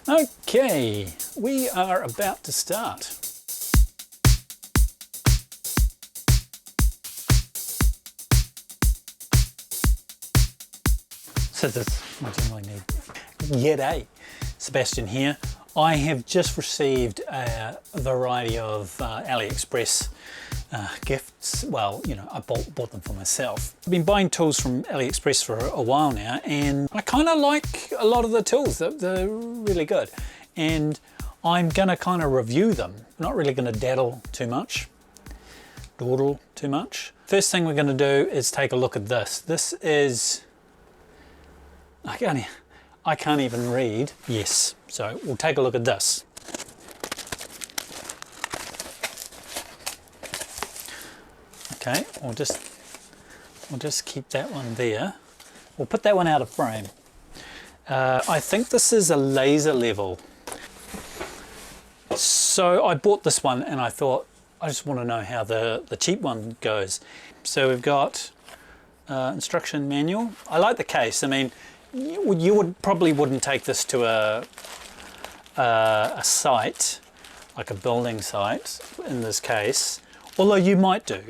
Okay, we are about to start. Scissors, I generally need. G'day, Sebastian here. I have just received a variety of AliExpress gifts. Well, you know, I bought them for myself. I've been buying tools from AliExpress for a while now, and I kind of like a lot of the tools. They're really good, and I'm gonna kind of review them. I'm not really gonna dawdle too much. First thing we're gonna do is take a look at this. This is, I can't even read. Yes, so we'll take a look at this. Okay, we'll just keep that one there. We'll put that one out of frame. I think this is a laser level. So I bought this one and I thought, I just want to know how the cheap one goes. So we've got instruction manual. I like the case. I mean, you probably wouldn't take this to a site, like a building site in this case, although you might do.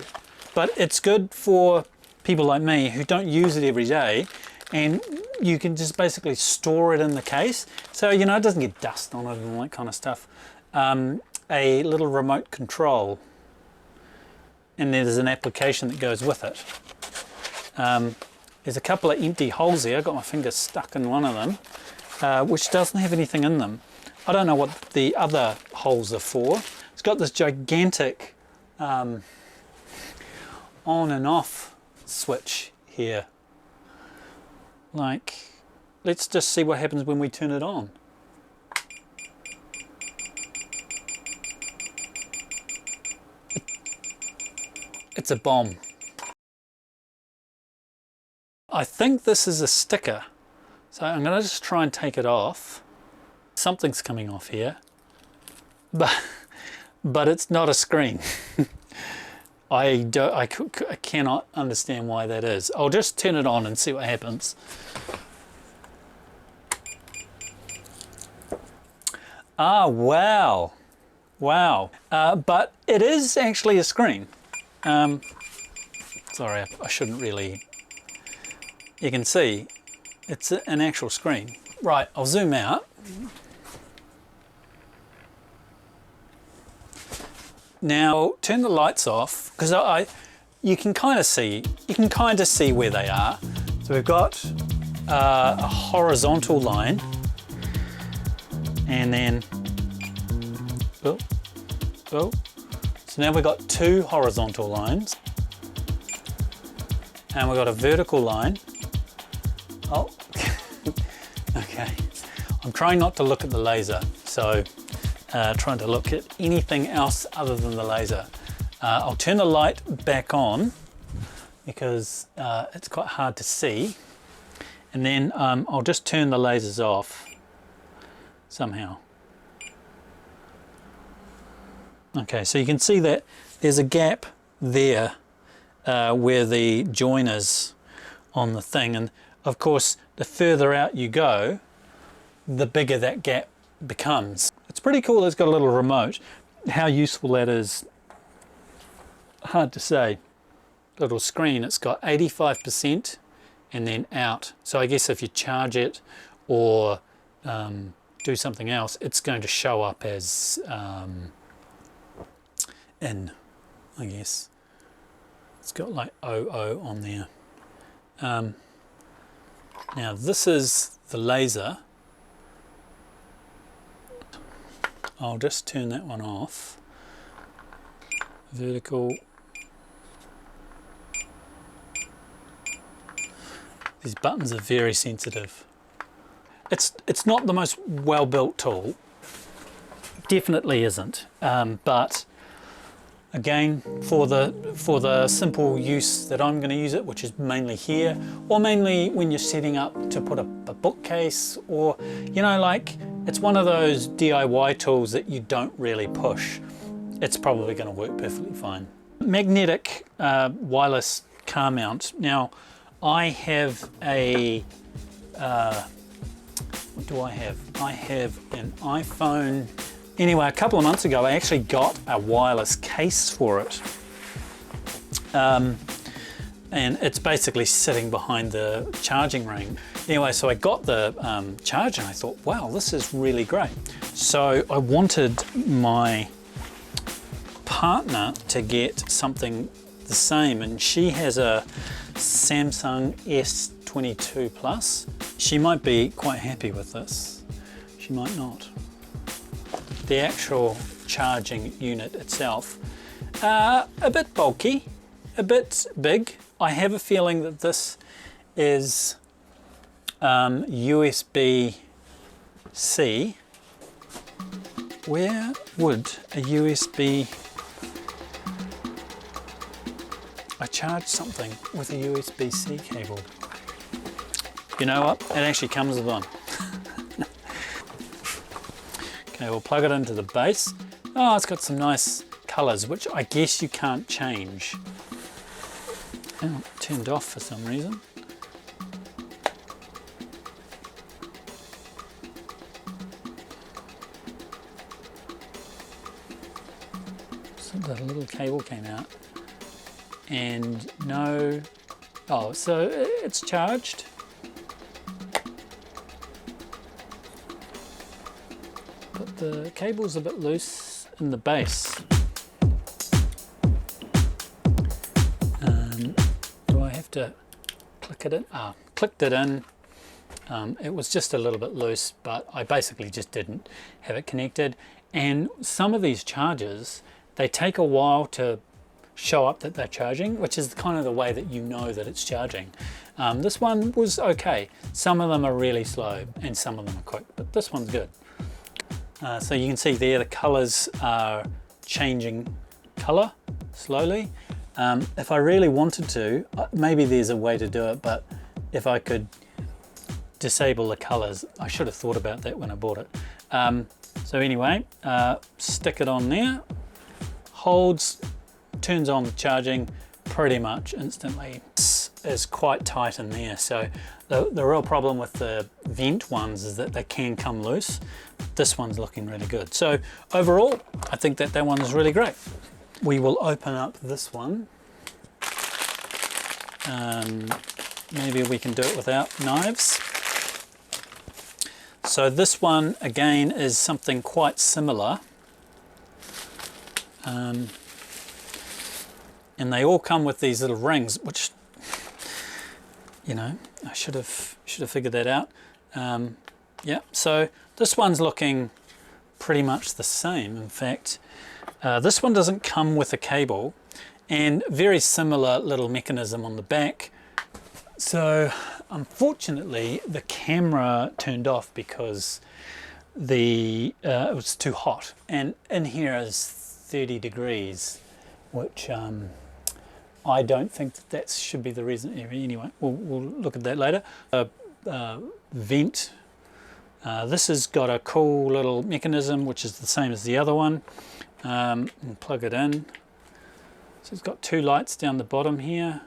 But it's good for people like me who don't use it every day, and you can just basically store it in the case. So, you know, it doesn't get dust on it and all that kind of stuff. A little remote control, and there's an application that goes with it. There's a couple of empty holes there. I got my finger stuck in one of them, which doesn't have anything in them. I don't know what the other holes are for. It's got this gigantic on and off switch here. Like, let's just see what happens when we turn it on. It's a bomb. I think this is a sticker, so I'm going to just try and take it off. Something's coming off here, but it's not a screen. I cannot understand why that is. I'll just turn it on and see what happens. Ah, wow, wow. But it is actually a screen. Sorry, I shouldn't really. You can see it's an actual screen. Right, I'll zoom out. Now turn the lights off, because you can kind of see where they are. So we've got a horizontal line, and then so now we've got two horizontal lines, and we've got a vertical line. Oh, okay. I'm trying not to look at the laser, so trying to look at anything else other than the laser. I'll turn the light back on because it's quite hard to see, and then I'll just turn the lasers off somehow. Okay, so you can see that there's a gap there where the join is on the thing, and of course the further out you go, the bigger that gap becomes. It's pretty cool. It's got a little remote. How useful that is, hard to say. Little screen, it's got 85% and then out. So I guess if you charge it or do something else, it's going to show up as in, I guess. It's got like 00 on there. Now this is the laser. I'll just turn that one off. Vertical. These buttons are very sensitive. It's not the most well-built tool. Definitely isn't. But again, for the simple use that I'm going to use it, which is mainly here, or mainly when you're setting up to put a bookcase, or, you know, like, it's one of those DIY tools that you don't really push. It's probably going to work perfectly fine. Magnetic wireless car mount. Now, I have a What do I have? I have an iPhone. Anyway, a couple of months ago, I actually got a wireless case for it. And it's basically sitting behind the charging ring. Anyway, so I got the charger and I thought, wow, this is really great. So I wanted my partner to get something the same, and she has a Samsung S22 Plus. She might be quite happy with this. She might not. The actual charging unit itself, a bit bulky, a bit big. I have a feeling that this is USB-C. Where would a USB... I charge something with a USB-C cable. You know what? It actually comes with one. Okay, we'll plug it into the base. Oh, it's got some nice colours, which I guess you can't change. Oh, turned off for some reason. So the little cable came out. And no, oh, so it's charged. But the cable's a bit loose in the base. Do I have to click it in? Ah, clicked it in. It was just a little bit loose, but I basically just didn't have it connected. And some of these chargers, they take a while to show up that they're charging, which is kind of the way that you know that it's charging. This one was okay. Some of them are really slow and some of them are quick, but this one's good. So you can see there the colors are changing color slowly. If I really wanted to, maybe there's a way to do it, but if I could disable the colors, I should have thought about that when I bought it. So anyway, stick it on there, holds, turns on the charging pretty much instantly. This is quite tight in there, so the real problem with the vent ones is that they can come loose. This one's looking really good. So overall, I think that one is really great. We will open up this one. Maybe we can do it without knives. So this one again is something quite similar. And they all come with these little rings, which, you know, I should have figured that out. Yeah, so this one's looking pretty much the same. In fact, this one doesn't come with a cable, and very similar little mechanism on the back. So unfortunately, the camera turned off because it was too hot, and in here is 30 degrees, which I don't think that should be the reason. Anyway, we'll look at that later. Vent. This has got a cool little mechanism, which is the same as the other one. And plug it in. So it's got two lights down the bottom here.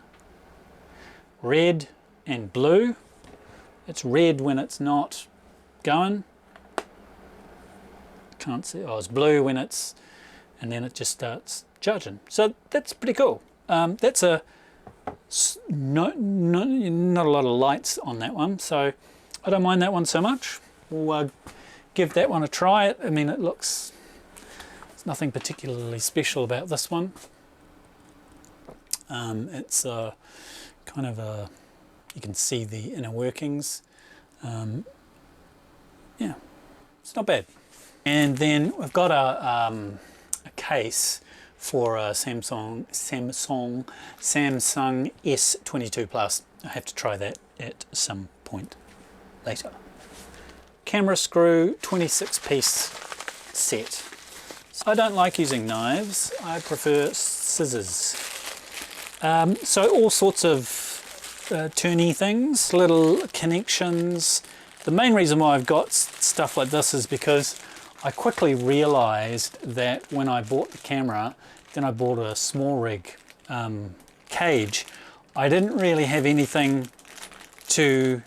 Red and blue. It's red when it's not going. Can't see. Oh, it's blue when it's, and then it just starts charging. So that's pretty cool. That's not a lot of lights on that one, so I don't mind that one so much. We'll give that one a try. I mean, there's nothing particularly special about this one. It's kind of you can see the inner workings. Yeah, it's not bad. And then we've got a case for a Samsung S22 Plus. I have to try that at some point later. Camera screw, 26-piece set. I don't like using knives. I prefer scissors. So all sorts of turny things, little connections. The main reason why I've got stuff like this is because I quickly realized that when I bought the camera, then I bought a small rig cage, I didn't really have anything to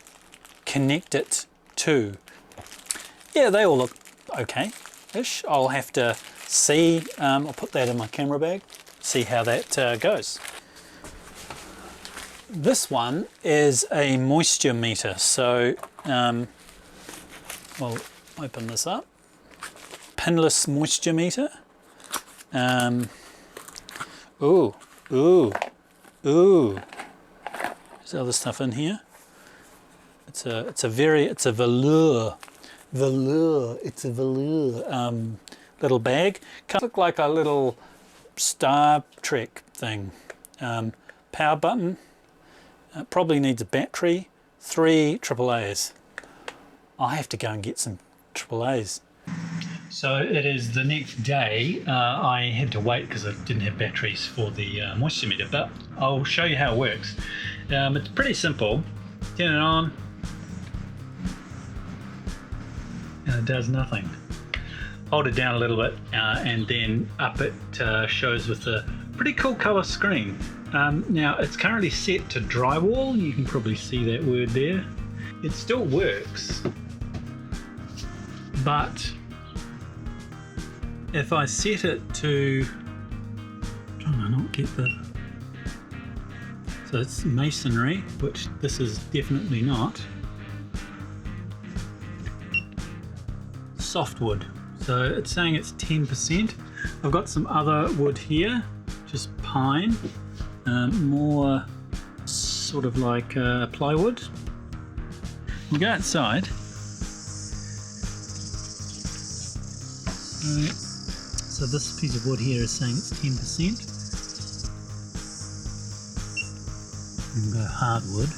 connect it to. yeah, they all look okay-ish. I'll have to see, I'll put that in my camera bag, see how that goes. This one is a moisture meter, so we'll open this up. Pinless moisture meter. Ooh. There's other stuff in here. It's a velour little bag. Kind of look like a little Star Trek thing. Power button. Probably needs a battery. 3 AAAs. I have to go and get some AAAs. So it is the next day. I had to wait because I didn't have batteries for the moisture meter, but I'll show you how it works. It's pretty simple. Turn it on, and it does nothing. Hold it down a little bit, and then up it shows with a pretty cool color screen. Now it's currently set to drywall. You can probably see that word there. It still works, but if I set it to, I'm trying to not get the, so it's masonry, which this is definitely not. Softwood, so it's saying it's 10%. I've got some other wood here, just pine, more sort of like plywood. We'll go outside. So this piece of wood here is saying it's 10%. We'll go hardwood,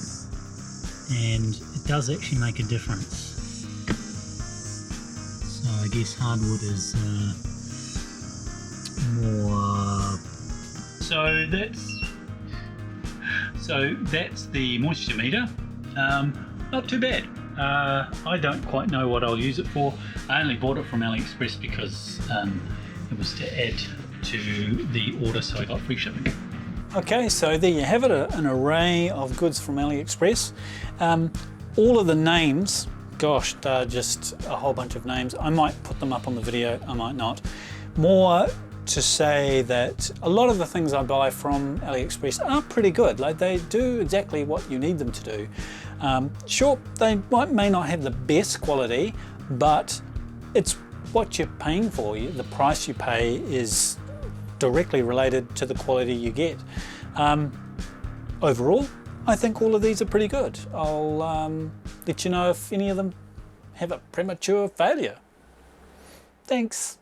and it does actually make a difference. So I guess hardwood is more. So that's the moisture meter. Not too bad. I don't quite know what I'll use it for. I only bought it from AliExpress because it was to add to the order, so I got free shipping. Okay, so there you have it, an array of goods from AliExpress. All of the names, gosh, they're just a whole bunch of names. I might put them up on the video, I might not. More to say that a lot of the things I buy from AliExpress are pretty good. Like, they do exactly what you need them to do. Sure, they may not have the best quality, but it's what you're paying for. The price you pay is directly related to the quality you get. Overall, I think all of these are pretty good. I'll let you know if any of them have a premature failure. Thanks.